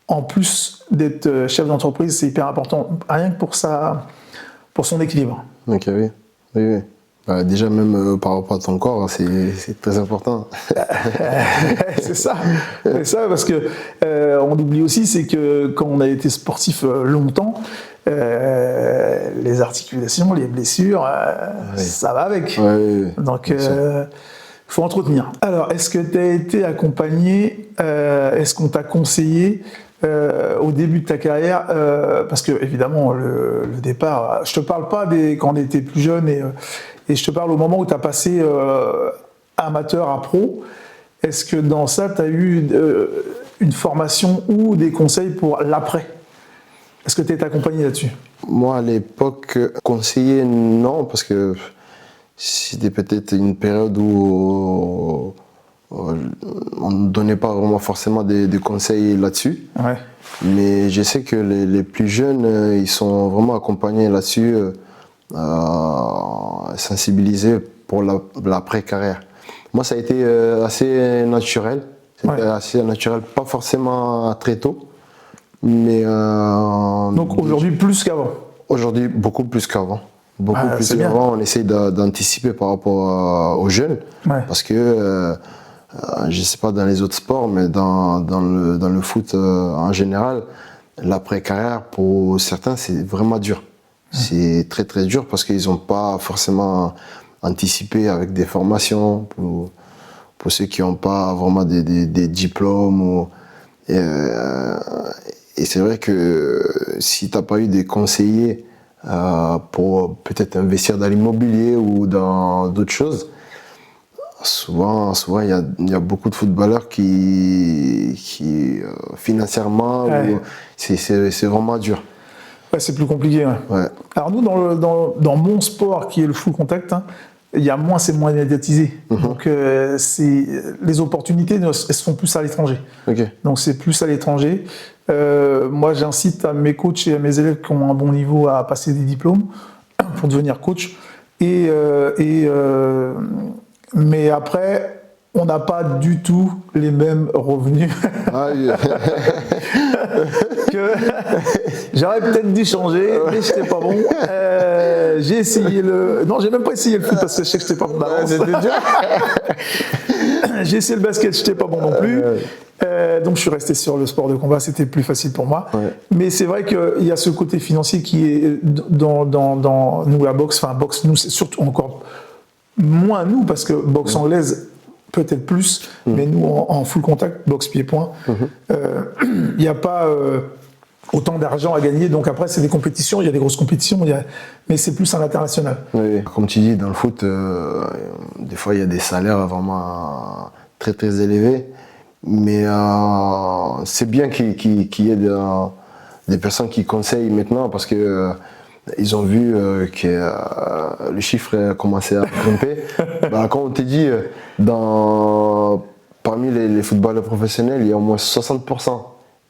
en plus d'être chef d'entreprise, c'est hyper important, rien que pour son équilibre. Ok, oui. Oui. Bah, déjà, même par rapport à ton corps, c'est très important. C'est ça, parce que on oublie aussi, c'est que quand on a été sportif longtemps, les articulations, les blessures, ça va avec. Oui. Donc, il faut entretenir. Alors, est-ce que tu as été accompagné, est-ce qu'on t'a conseillé au début de ta carrière, parce que évidemment le départ, je te parle pas quand on était plus jeune, et je te parle au moment où tu as passé amateur à pro. Est-ce que dans ça, tu as eu une formation ou des conseils pour l'après? Est-ce que tu es accompagné là-dessus? Moi, à l'époque, conseiller, non, parce que c'était peut-être une période où on ne donnait pas vraiment forcément des conseils là-dessus. Ouais. Mais je sais que les plus jeunes, ils sont vraiment accompagnés là-dessus, sensibilisés pour l'après-carrière. Moi, ça a été assez naturel. C'était assez naturel, pas forcément très tôt. Mais, donc aujourd'hui, plus qu'avant? Aujourd'hui, beaucoup plus qu'avant. Beaucoup plus qu'avant. On essaye d'anticiper par rapport aux jeunes. Parce que je ne sais pas dans les autres sports, mais dans le foot en général, l'après-carrière, pour certains, c'est vraiment dur. C'est très très dur parce qu'ils n'ont pas forcément anticipé avec des formations, pour ceux qui n'ont pas vraiment des diplômes. Et c'est vrai que si tu n'as pas eu des conseillers pour peut-être investir dans l'immobilier ou dans d'autres choses, souvent il y a beaucoup de footballeurs qui financièrement, c'est vraiment dur. Ouais, c'est plus compliqué. Ouais. Alors nous, dans mon sport qui est le full contact, c'est moins médiatisé. Donc les opportunités, elles se font plus à l'étranger. Okay. Donc c'est plus à l'étranger. Moi, j'incite à mes coachs et à mes élèves qui ont un bon niveau à passer des diplômes pour devenir coach. Mais après, on n'a pas du tout les mêmes revenus. J'aurais peut-être dû changer, mais je n'étais pas bon. J'ai essayé Non, j'ai même pas essayé le foot parce que je sais que je n'étais pas bon d'avance. J'ai essayé le basket, je n'étais pas bon non plus. Donc je suis resté sur le sport de combat, c'était plus facile pour moi. Mais c'est vrai qu'il y a ce côté financier qui est dans nous, la boxe. Enfin, boxe, nous, c'est surtout encore moins nous, parce que boxe anglaise, peut-être plus, mais nous, en full contact, boxe pied-point, il n'y a pas autant d'argent à gagner. Donc après, c'est des compétitions, il y a des grosses compétitions, mais c'est plus à l'international. Oui. Comme tu dis, dans le foot, des fois, il y a des salaires vraiment très, très élevés. Mais c'est bien qu'il y ait des personnes qui conseillent maintenant, parce que ils ont vu que le chiffre a commencé à grimper. Quand on te dit, parmi les footballeurs professionnels, il y a au moins 60%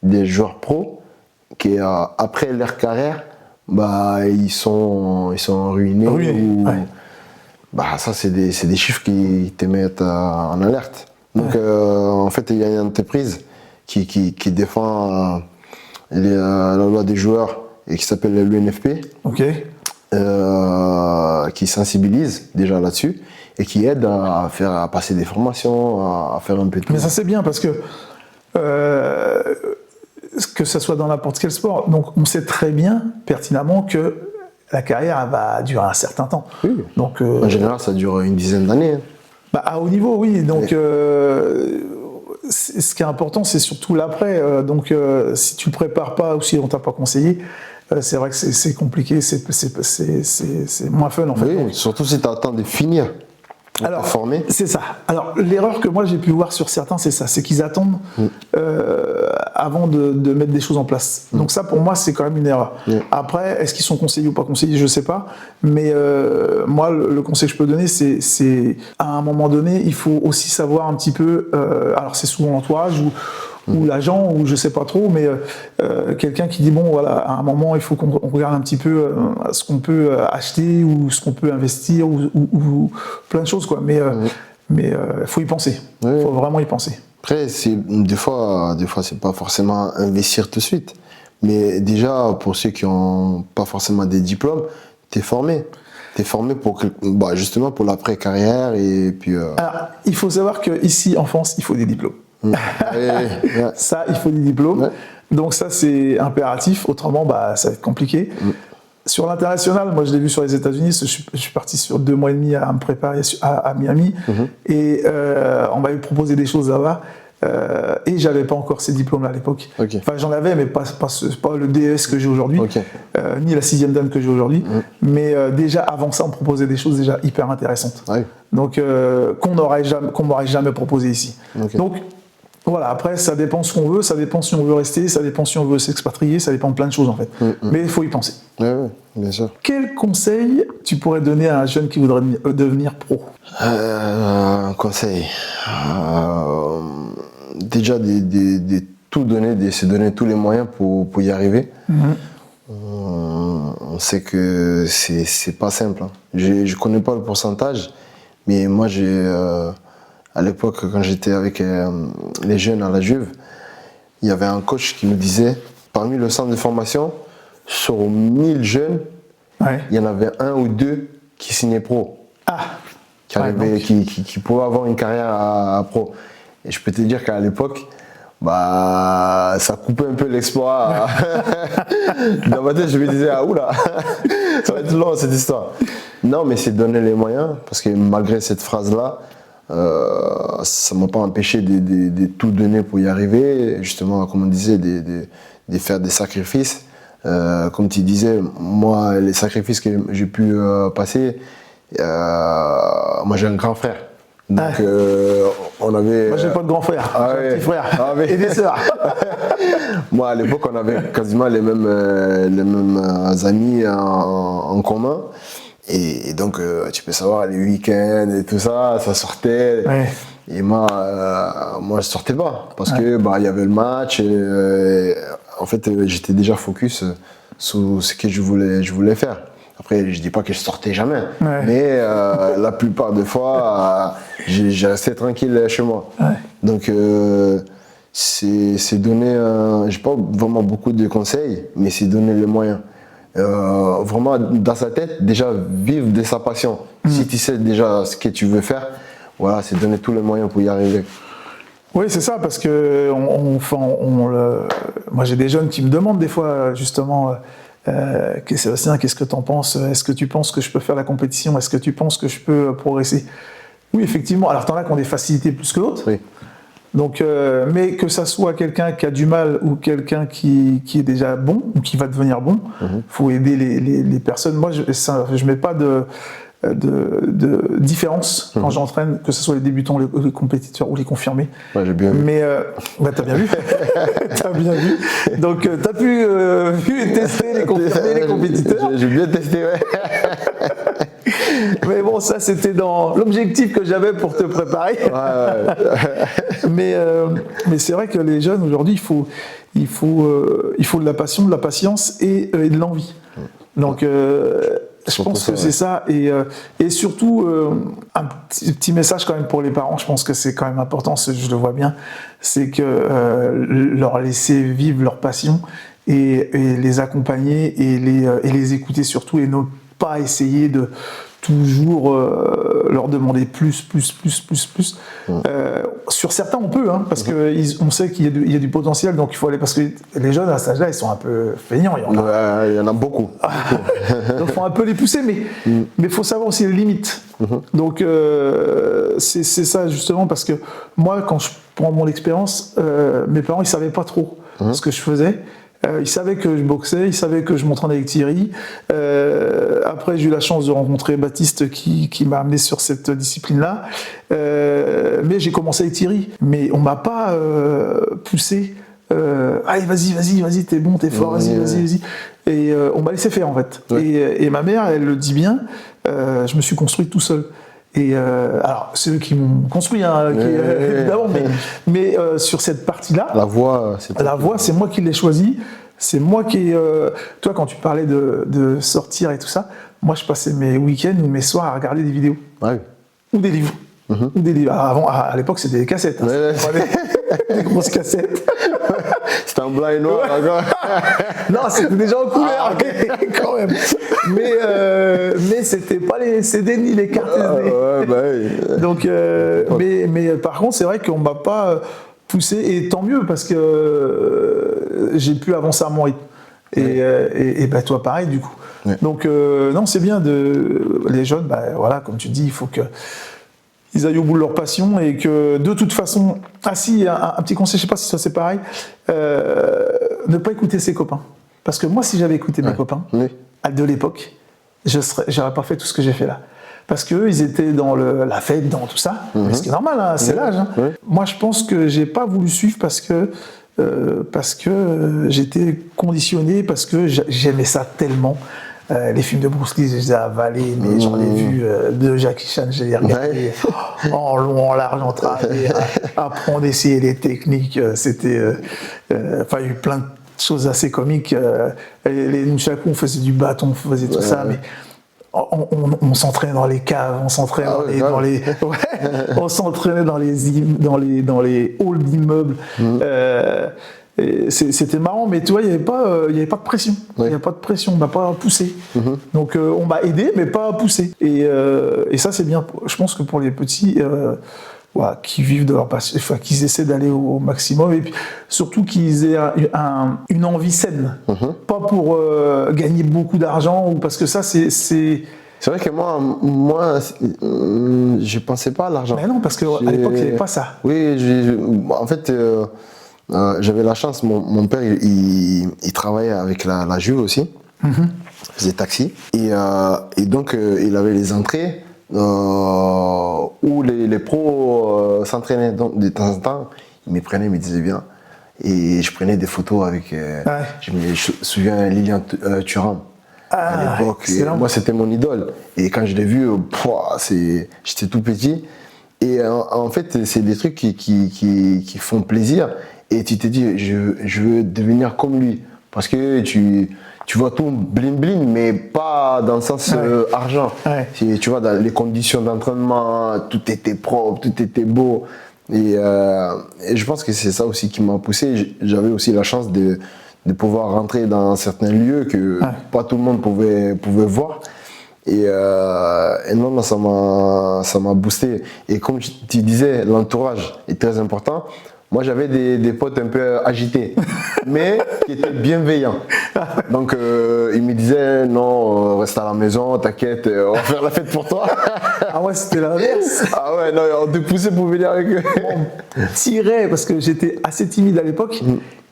des joueurs pros qui, après leur carrière, ils sont ruinés. Ça, c'est des chiffres qui te mettent en alerte. Donc, en fait, il y a une entreprise qui défend la loi des joueurs et qui s'appelle l'UNFP, qui sensibilise déjà là-dessus et qui aide à passer des formations, à faire un peu de tout. Mais ça, c'est bien parce que que ça soit dans n'importe quel sport. Donc on sait très bien, pertinemment, que la carrière elle va durer un certain temps. Oui. Donc, en général, ça dure une dizaine d'années. Bah, à haut niveau, oui. Donc, ce qui est important, c'est surtout l'après. Donc, si tu le prépares pas ou si on t'a pas conseillé, c'est vrai que c'est compliqué, c'est moins fun en fait. Oui, Donc, surtout si tu attends de finir. alors, Formé. c'est ça. Alors, l'erreur que moi j'ai pu voir sur certains, c'est ça, c'est qu'ils attendent avant de mettre des choses en place. Donc ça, pour moi, c'est quand même une erreur. Après, est-ce qu'ils sont conseillés ou pas conseillés, je sais pas. Mais moi, le conseil que je peux donner, c'est à un moment donné, il faut aussi savoir un petit peu. Alors, c'est souvent l'entourage ou l'agent, ou je sais pas trop, mais quelqu'un qui dit bon voilà, à un moment il faut qu'on regarde un petit peu ce qu'on peut acheter ou ce qu'on peut investir ou plein de choses quoi. Mais faut y penser, faut vraiment y penser. Après, des fois c'est pas forcément investir tout de suite, mais déjà pour ceux qui ont pas forcément des diplômes, t'es formé pour justement pour l'après carrière et puis. Alors, il faut savoir que ici en France, il faut des diplômes. Ça, il faut des diplômes. Ouais. Donc ça, c'est impératif. Autrement, ça va être compliqué. Sur l'international, moi, je l'ai vu sur les États-Unis. Je suis parti sur 2 mois et demi à me préparer à Miami. Et on m'avait proposé des choses là-bas. Et j'avais pas encore ces diplômes-là à l'époque. Okay. Enfin, j'en avais, mais pas le DES que j'ai aujourd'hui, ni la 6e dan que j'ai aujourd'hui. Mais déjà, avant ça, on me proposait des choses déjà hyper intéressantes. Donc, qu'on m'aurait jamais proposé ici. Donc, voilà, après, ça dépend ce qu'on veut, ça dépend si on veut rester, ça dépend si on veut s'expatrier, ça dépend de plein de choses en fait. Mais il faut y penser. Oui, bien sûr. Quel conseil tu pourrais donner à un jeune qui voudrait devenir pro ? Un conseil. Déjà, tout donner, se donner tous les moyens pour y arriver. On sait que c'est pas simple. Hein. Je connais pas le pourcentage, mais moi, à l'époque, quand j'étais avec les jeunes à la Juve, il y avait un coach qui me disait, parmi le centre de formation, sur 1000 jeunes, il y en avait 1 ou 2 qui signaient pro. Qui pouvaient avoir une carrière à pro. Et je peux te dire qu'à l'époque, ça coupait un peu l'exploit. Dans ma tête, je me disais, oula, ça va être long cette histoire. Non, mais c'est donner les moyens, parce que malgré cette phrase-là, ça ne m'a pas empêché de tout donner pour y arriver, justement, comme on disait, de faire des sacrifices. Comme tu disais, moi, les sacrifices que j'ai pu passer, moi j'ai un grand frère. Donc, on avait. Moi, j'ai pas de grand frère, j'ai un petit frère et des sœurs. Moi, à l'époque, on avait quasiment les mêmes amis en commun. Et donc, tu peux savoir, les week-ends et tout ça, ça sortait. Et moi, je sortais pas parce que il y avait le match. Et, en fait, j'étais déjà focus sur ce que je voulais faire. Après, je dis pas que je sortais jamais, mais la plupart des fois, j'ai resté tranquille chez moi. Donc, c'est donner. J'ai pas vraiment beaucoup de conseils, mais c'est donner les moyens. Vraiment dans sa tête, déjà vivre de sa passion. Si tu sais déjà ce que tu veux faire, voilà, c'est donner tous les moyens pour y arriver. Oui, c'est ça, parce que moi j'ai des jeunes qui me demandent des fois justement, Sébastien, qu'est-ce que tu en penses ? Est-ce que tu penses que je peux faire la compétition ? Est-ce que tu penses que je peux progresser ? Oui, effectivement. Alors t'en as qui ont des facilités plus que d'autres. Oui. Donc, mais que ça soit quelqu'un qui a du mal ou quelqu'un qui est déjà bon ou qui va devenir bon, faut aider les personnes. Moi, je mets pas de différence quand j'entraîne, que ce soit les débutants, les compétiteurs ou les confirmés. Ouais, j'ai bien vu. Mais t'as bien vu. T'as bien vu. Donc, t'as pu tester les confirmés, les compétiteurs. J'ai bien testé, ouais. Mais bon, ça, c'était dans l'objectif que j'avais pour te préparer. Mais c'est vrai que les jeunes, aujourd'hui, il faut de la passion, de la patience et de l'envie. Donc, je pense que c'est ça. Et surtout, un petit message quand même pour les parents, je pense que c'est quand même important, je le vois bien, c'est que leur laisser vivre leur passion et les accompagner et les écouter surtout et ne pas essayer de toujours leur demander plus. sur certains, on peut, hein, parce qu'on sait qu'il y a du potentiel, donc il faut aller. Parce que les jeunes à cet âge-là, ils sont un peu feignants. Il y en a beaucoup. Donc il faut un peu les pousser, mais il faut savoir aussi les limites. Donc c'est ça justement, parce que moi, quand je prends mon expérience, mes parents, ils ne savaient pas trop ce que je faisais. Ils savaient que je boxais, ils savaient que je m'entraînais avec Thierry. Après, j'ai eu la chance de rencontrer Baptiste qui m'a amené sur cette discipline-là. Mais j'ai commencé avec Thierry. Mais on ne m'a pas poussé. Allez, vas-y, t'es bon, t'es fort, vas-y. Et on m'a laissé faire en fait. Ouais. Et ma mère, elle le dit bien, je me suis construit tout seul. Et alors, c'est eux qui m'ont construit, hein, évidemment, mais sur cette partie-là, la voix, c'est moi qui l'ai choisie. C'est moi qui. Toi, quand tu parlais de sortir et tout ça, moi, je passais mes week-ends ou mes soirs à regarder des vidéos. Ouais. Ou des livres. Ou des livres. Avant, à l'époque, c'était des cassettes. Hein, des grosses cassettes. C'était en blanc et noir. Non, c'était déjà en couleur, quand même. Mais c'était pas les CD ni les cartes SD. Oui. Donc, mais par contre, c'est vrai qu'on m'a pas poussé, et tant mieux, parce que j'ai pu avancer à mon rythme. Et bah, toi, pareil, du coup. Ouais. Donc, non, c'est bien les jeunes, bah, voilà, comme tu dis, il faut qu'ils aillent au bout de leur passion, et que de toute façon, si, un petit conseil, je sais pas si ça c'est pareil, ne pas écouter ses copains. Parce que moi, si j'avais écouté mes copains de l'époque, j'aurais pas fait tout ce que j'ai fait là. Parce qu'eux, ils étaient dans la fête, dans tout ça, ce qui est normal, hein, c'est l'âge. Hein. Moi, je pense que j'ai pas voulu suivre parce que j'étais conditionné, parce que j'aimais ça tellement. Les films de Bruce Lee, je les ai avalés, mais j'en ai vu de Jackie Chan, je les ai regardés en long, en large, en travers, apprendre, essayer les techniques. C'était, il y a eu plein de choses assez comiques. Les nunchaku, on faisait du bâton, on faisait tout ça, mais on s'entraînait dans les caves, on s'entraînait on s'entraînait dans les halls d'immeubles. C'était marrant, mais tu vois, il n'y avait pas de pression. Il n'y avait pas de pression, on m'a pas poussé. Donc on m'a aidé, mais pas poussé. Et ça, c'est bien. Je pense que pour les petits qui vivent de leur passion, qu'ils essaient d'aller au maximum, et puis surtout qu'ils aient une envie saine. Pas pour gagner beaucoup d'argent, ou parce que ça, c'est... C'est vrai que moi, je pensais pas à l'argent. Mais non, parce qu'à l'époque, il n'y avait pas ça. Oui, en fait... j'avais la chance, mon père il travaillait avec la Juve aussi, il faisait taxi, et donc il avait les entrées où les pros s'entraînaient. Donc de temps en temps, il me prenait, il me disait viens, et je prenais des photos avec, je me souviens Lilian Thuram à l'époque, moi c'était mon idole, et quand je l'ai vu, j'étais tout petit, et en fait c'est des trucs qui font plaisir. Et tu te dis, je veux devenir comme lui. Parce que tu vois tout bling bling, mais pas dans le sens argent. Tu vois, dans les conditions d'entraînement, tout était propre, tout était beau. Et je pense que c'est ça aussi qui m'a poussé. J'avais aussi la chance de pouvoir rentrer dans certains lieux que pas tout le monde pouvait voir. Et non, ça m'a boosté. Et comme tu disais, l'entourage est très important. Moi, j'avais des potes un peu agités, mais qui étaient bienveillants. Donc, ils me disaient, non, reste à la maison, t'inquiète, on va faire la fête pour toi. Ah ouais, c'était l'inverse. Ah ouais, non, on te poussait pour venir avec eux. On tirait, parce que j'étais assez timide à l'époque,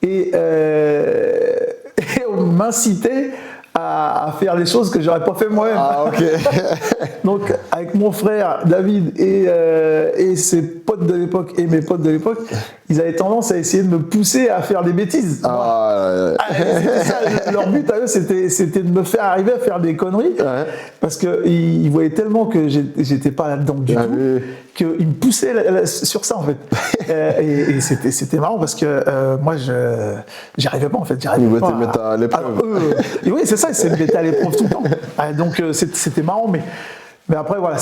et on m'incitait à faire les choses que j'aurais pas fait moi-même. Ah ok. Donc avec mon frère David et ses potes de l'époque et mes potes de l'époque, ils avaient tendance à essayer de me pousser à faire des bêtises. C'était ça, leur but à eux, c'était de me faire arriver à faire des conneries, parce qu'ils voyaient tellement que j'étais pas là-dedans du tout, qu'ils me poussaient sur ça en fait. Et c'était marrant, parce que moi j'y arrivais pas en fait. Ils voulaient te mettre à l'épreuve. Oui, c'est ça, ils se mettaient à l'épreuve tout le temps. Donc c'était marrant, mais après voilà,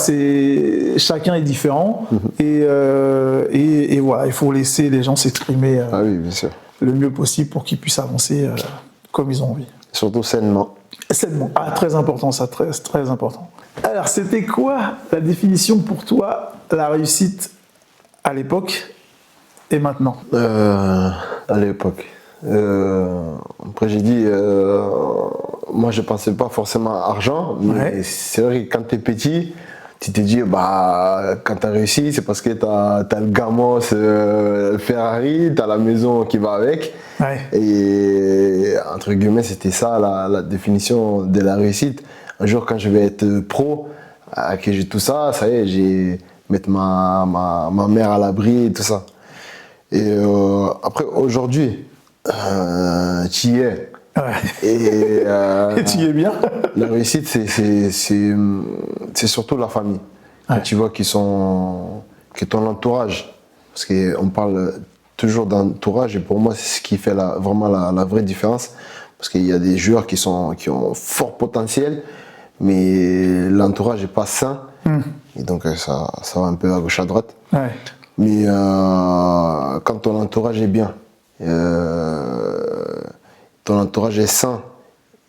chacun est différent, et voilà, il faut laisser les gens s'exprimer bien sûr, le mieux possible pour qu'ils puissent avancer comme ils ont envie. Surtout sainement. Sainement, très important ça, très, très important. Alors c'était quoi la définition pour toi, la réussite à l'époque, et maintenant? À l'époque. Après, j'ai dit, moi, je pensais pas forcément à argent, mais c'est vrai que quand tu es petit, tu te dis, bah, quand tu as réussi, c'est parce que tu as le Gamos, le Ferrari, tu as la maison qui va avec. Ouais. Et entre guillemets, c'était ça la définition de la réussite. Un jour, quand je vais être pro, que j'ai tout ça, ça y est, j'ai mettre ma mère à l'abri et tout ça. Et après, aujourd'hui, tu y es. Ouais. Et tu y es bien. La réussite, c'est surtout la famille. Quand tu vois que ton entourage, parce qu'on parle toujours d'entourage, et pour moi, c'est ce qui fait vraiment la vraie différence. Parce qu'il y a des joueurs qui ont fort potentiel, mais l'entourage n'est pas sain. Et donc, ça va un peu à gauche, à droite. Ouais. Mais quand ton entourage est bien, ton entourage est sain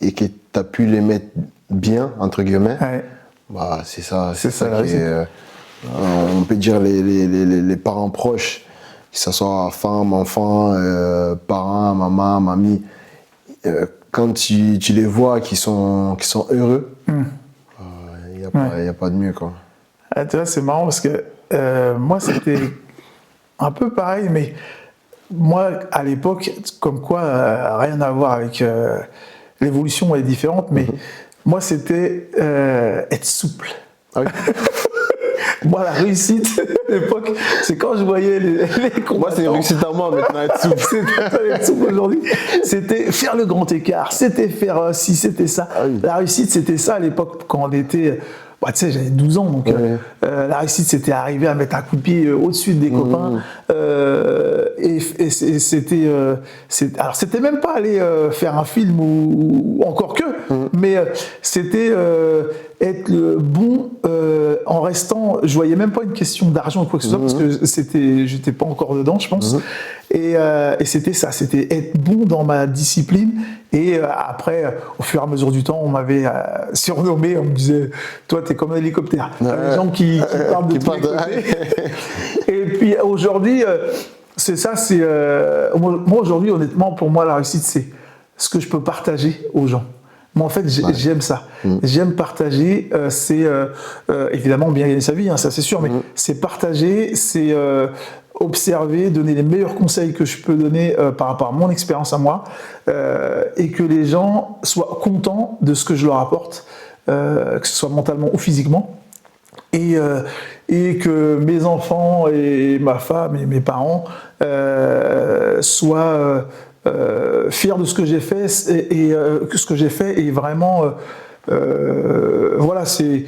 et que tu as pu les mettre bien, entre guillemets, bah, c'est ça qui est, on peut dire les parents proches, que ce soit femme, enfant, parents, maman, mamie, quand tu les vois qui sont heureux, il n'y a pas de mieux, quoi. Tu vois, c'est marrant parce que moi, c'était un peu pareil, mais moi, à l'époque, comme quoi, rien à voir avec l'évolution est différente, mais moi, c'était être souple. Ah oui. Moi, la réussite à l'époque, c'est quand je voyais les combattants. Moi, c'est une réussite à moi maintenant, être souple. C'était être souple aujourd'hui. C'était faire le grand écart, c'était faire ci, c'était ça. Ah oui. La réussite, c'était ça à l'époque, quand on était... Bah, tu sais, j'avais 12 ans, donc la réussite, c'était arriver à mettre un coup de pied au-dessus des copains. Et c'était... alors, c'était même pas aller faire un film ou encore que, mais c'était être bon en restant... Je voyais même pas une question d'argent ou quoi que ce soit, parce que j'étais pas encore dedans, je pense. Et c'était ça, c'était être bon dans ma discipline. Et après, au fur et à mesure du temps, on m'avait surnommé, on me disait, toi, t'es comme un hélicoptère. Les gens qui parlent de tous les côtés. Et puis aujourd'hui, c'est ça, moi aujourd'hui, honnêtement, pour moi, la réussite, c'est ce que je peux partager aux gens. Moi, en fait, j'aime ça. J'aime partager. C'est évidemment bien gagner sa vie, hein, ça c'est sûr, mais c'est partager, c'est observer, donner les meilleurs conseils que je peux donner par rapport à mon expérience à moi, et que les gens soient contents de ce que je leur apporte, que ce soit mentalement ou physiquement, et que mes enfants et ma femme et mes parents soient fiers de ce que j'ai fait et que ce que j'ai fait est vraiment voilà, c'est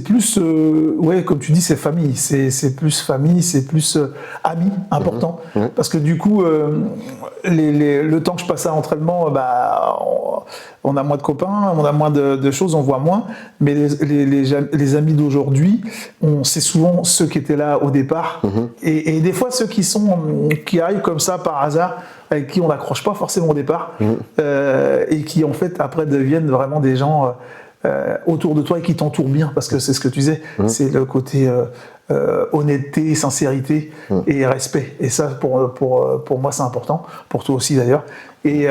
plus ouais, comme tu dis, c'est famille, c'est plus famille, c'est plus amis, important, parce que du coup le temps que je passais à l'entraînement, bah, on a moins de copains, on a moins de choses, on voit moins, mais les amis d'aujourd'hui, c'est souvent ceux qui étaient là au départ, et des fois ceux qui arrivent comme ça par hasard, avec qui on n'accroche pas forcément au départ, et qui en fait après deviennent vraiment des gens autour de toi et qui t'entourent bien, parce que c'est ce que tu disais, c'est le côté honnêteté, sincérité et respect. Et ça, pour moi, c'est important, pour toi aussi d'ailleurs. Et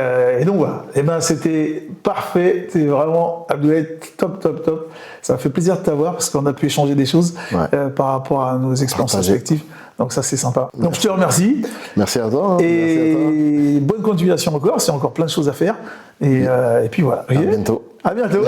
donc voilà, et ben, c'était parfait, c'était vraiment, Abdoulaye, top. Ça m'a fait plaisir de t'avoir parce qu'on a pu échanger des choses par rapport à nos expériences respectives. Donc ça, c'est sympa. Donc je te remercie. Merci à toi. Et bonne continuation encore, c'est encore plein de choses à faire. Et puis voilà. À bientôt. À bientôt.